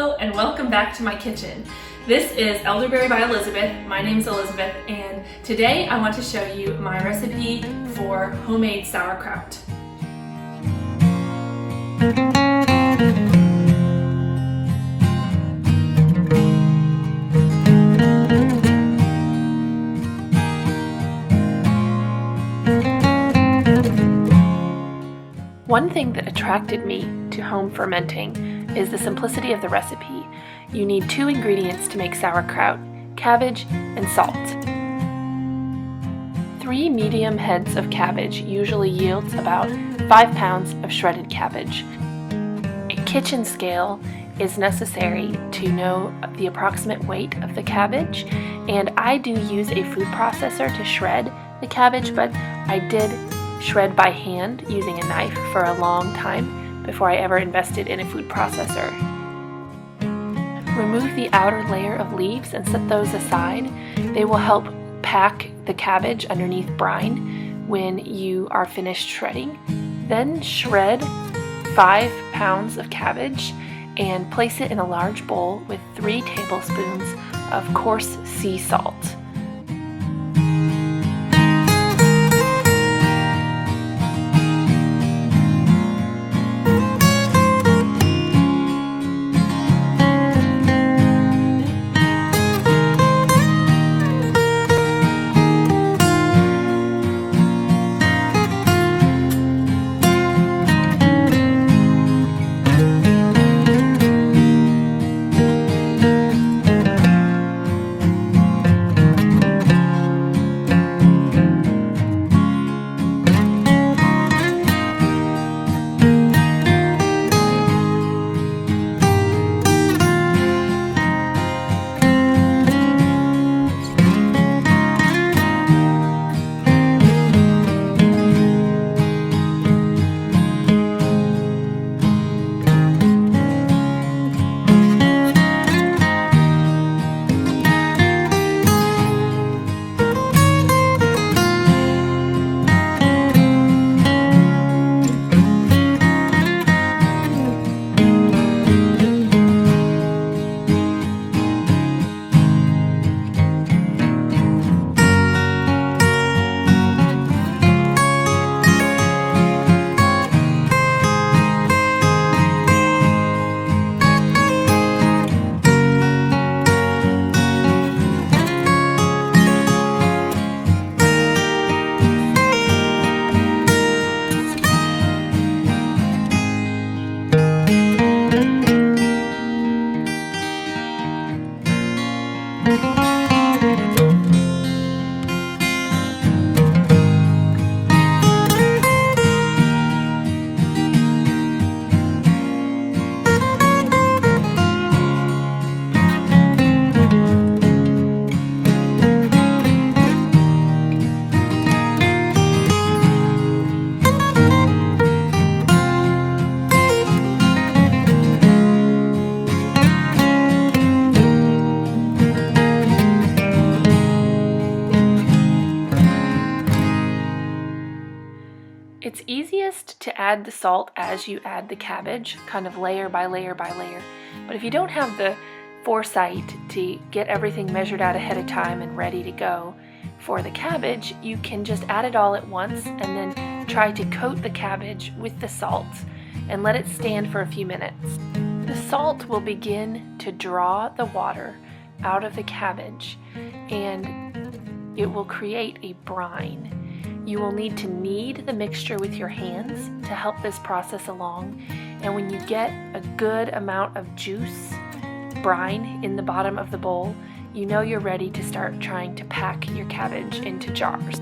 Hello and welcome back to my kitchen. This is Elderberry by Elizabeth. My name's Elizabeth and today I want to show you my recipe for homemade sauerkraut. One thing that attracted me to home fermenting is the simplicity of the recipe. You need 2 ingredients to make sauerkraut: cabbage and salt. 3 medium heads of cabbage usually yields about 5 pounds of shredded cabbage. A kitchen scale is necessary to know the approximate weight of the cabbage, and I do use a food processor to shred the cabbage, but I did shred by hand using a knife for a long time before I ever invested in a food processor. Remove the outer layer of leaves and set those aside. They will help pack the cabbage underneath brine when you are finished shredding. Then shred 5 pounds of cabbage and place it in a large bowl with 3 tablespoons of coarse sea salt. It's easiest to add the salt as you add the cabbage, kind of layer by layer by layer. But if you don't have the foresight to get everything measured out ahead of time and ready to go for the cabbage, you can just add it all at once and then try to coat the cabbage with the salt and let it stand for a few minutes. The salt will begin to draw the water out of the cabbage and it will create a brine. You will need to knead the mixture with your hands to help this process along, and when you get a good amount of juice, brine, in the bottom of the bowl, you know you're ready to start trying to pack your cabbage into jars.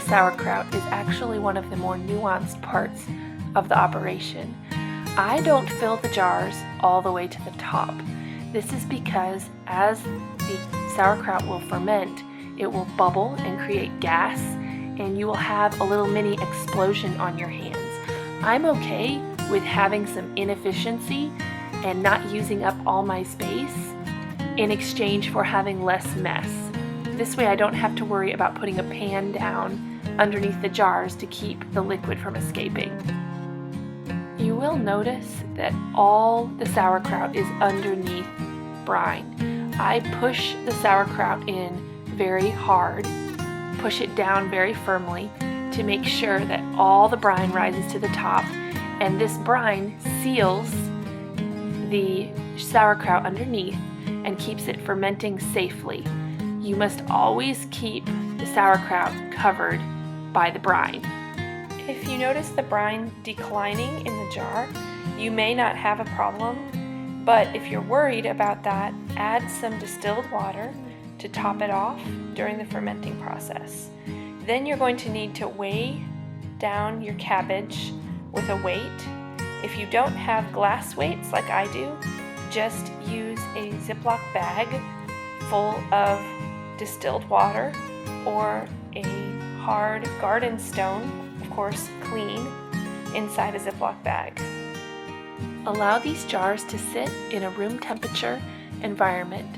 sauerkraut is actually one of the more nuanced parts of the operation. I don't fill the jars all the way to the top. This is because as the sauerkraut will ferment, it will bubble and create gas, and you will have a little mini explosion on your hands. I'm okay with having some inefficiency and not using up all my space in exchange for having less mess. This way I don't have to worry about putting a pan down underneath the jars to keep the liquid from escaping. You will notice that all the sauerkraut is underneath brine. I push the sauerkraut in very hard, push it down very firmly to make sure that all the brine rises to the top, and this brine seals the sauerkraut underneath and keeps it fermenting safely. You must always keep the sauerkraut covered by the brine. If you notice the brine declining in the jar, you may not have a problem, but if you're worried about that, add some distilled water to top it off during the fermenting process. Then you're going to need to weigh down your cabbage with a weight. If you don't have glass weights like I do, just use a Ziploc bag full of distilled water or a hard garden stone, of course clean, inside a Ziploc bag. Allow these jars to sit in a room temperature environment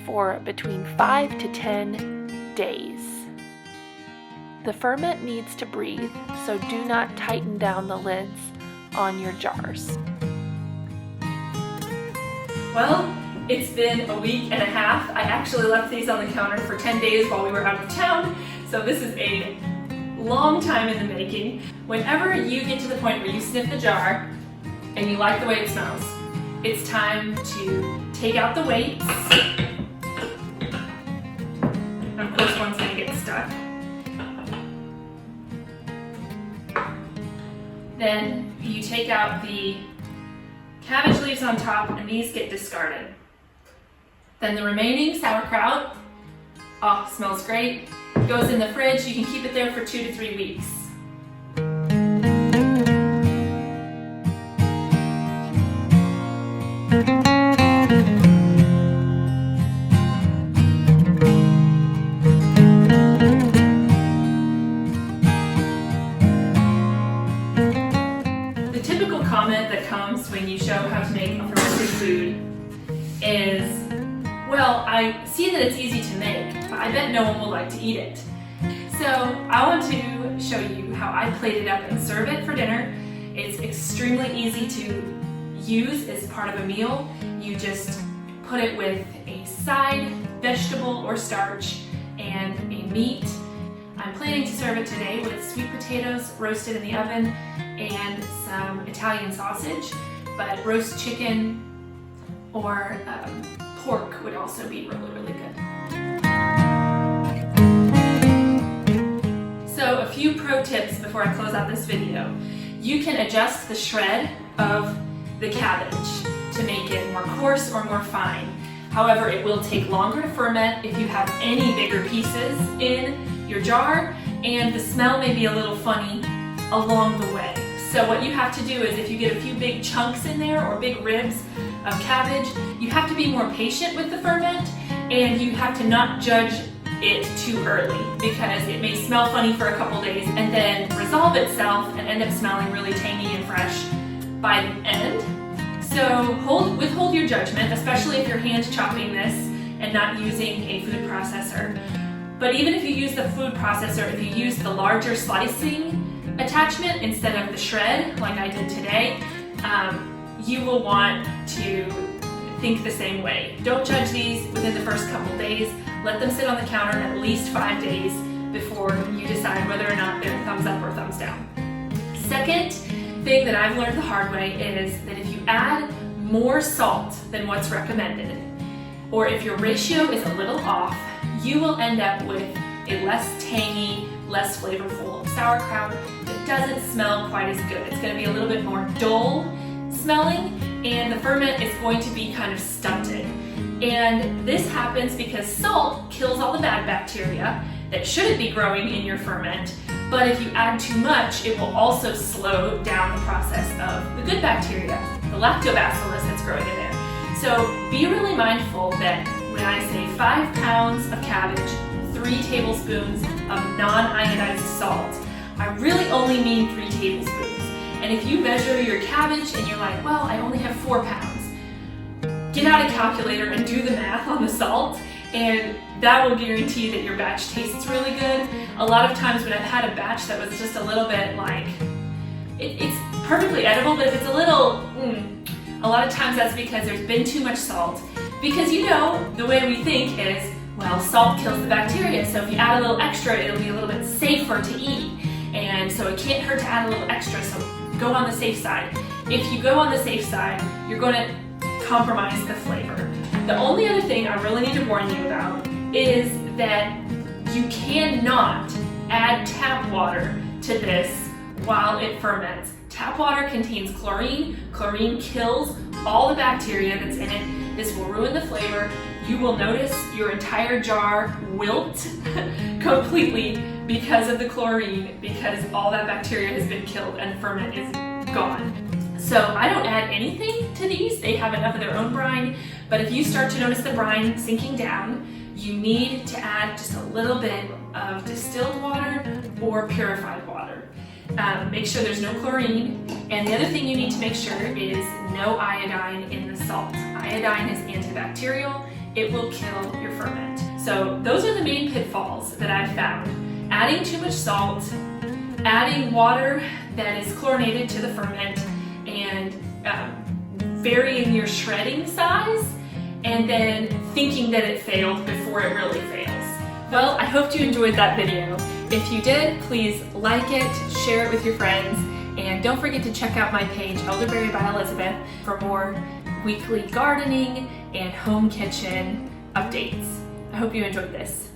for between 5 to 10 days. The ferment needs to breathe, so do not tighten down the lids on your jars. Well, it's been a week and a half. I actually left these on the counter for 10 days while we were out of town, so this is a long time in the making. Whenever you get to the point where you sniff the jar and you like the way it smells, it's time to take out the weights. And of course, one's gonna get stuck. Then you take out the cabbage leaves on top, and these get discarded. Then the remaining sauerkraut, oh, smells great, goes in the fridge. You can keep it there for 2 to 3 weeks. The typical comment that comes when you show how to make a fermented food is, well, I see that it's easy to make, but I bet no one will like to eat it. So I want to show you how I plate it up and serve it for dinner. It's extremely easy to use as part of a meal. You just put it with a side, vegetable or starch, and a meat. I'm planning to serve it today with sweet potatoes roasted in the oven and some Italian sausage, but roast chicken or pork would also be really, really good. So a few pro tips before I close out this video. You can adjust the shred of the cabbage to make it more coarse or more fine. However, it will take longer to ferment if you have any bigger pieces in your jar, and the smell may be a little funny along the way. So what you have to do is, if you get a few big chunks in there or big ribs of cabbage, you have to be more patient with the ferment, and you have to not judge it too early, because it may smell funny for a couple days and then resolve itself and end up smelling really tangy and fresh by the end. So withhold your judgment, especially if you're hand chopping this and not using a food processor. But even if you use the food processor, if you use the larger slicing attachment instead of the shred like I did today, you will want to think the same way. Don't judge these within the first couple days. Let them sit on the counter at least 5 days before you decide whether or not they're thumbs up or thumbs down. Second thing that I've learned the hard way is that if you add more salt than what's recommended, or if your ratio is a little off, you will end up with a less tangy, less flavorful sauerkraut that doesn't smell quite as good. It's going to be a little bit more dull smelling, and the ferment is going to be kind of stunted. And this happens because salt kills all the bad bacteria that shouldn't be growing in your ferment, but if you add too much, it will also slow down the process of the good bacteria, the lactobacillus that's growing in there. So be really mindful that when I say 5 pounds of cabbage, 3 tablespoons of non-iodized salt, I really only mean 3 tablespoons. And if you measure your cabbage and you're like, well, I only have 4 pounds, get out a calculator and do the math on the salt, and that will guarantee that your batch tastes really good. A lot of times when I've had a batch that was just a little bit like, it's perfectly edible, but if it's a little, a lot of times that's because there's been too much salt. Because you know, the way we think is, well, salt kills the bacteria, so if you add a little extra, it'll be a little bit safer to eat. And so it can't hurt to add a little extra, so go on the safe side. If you go on the safe side, you're going to compromise the flavor. The only other thing I really need to warn you about is that you cannot add tap water to this while it ferments. Tap water contains chlorine. Chlorine kills all the bacteria that's in it. This will ruin the flavor. You will notice your entire jar wilt completely because of the chlorine, because all that bacteria has been killed and the ferment is gone. So I don't add anything to these. They have enough of their own brine, but if you start to notice the brine sinking down, you need to add just a little bit of distilled water or purified water. Make sure there's no chlorine, and the other thing you need to make sure is no iodine in the salt. Iodine is antibacterial. It will kill your ferment. So those are the main pitfalls that I've found. Adding too much salt, adding water that is chlorinated to the ferment, and varying your shredding size, and then thinking that it failed before it really fails. Well, I hope you enjoyed that video. If you did, please like it, share it with your friends, and don't forget to check out my page, Elderberry by Elizabeth, for more weekly gardening and home kitchen updates. I hope you enjoyed this.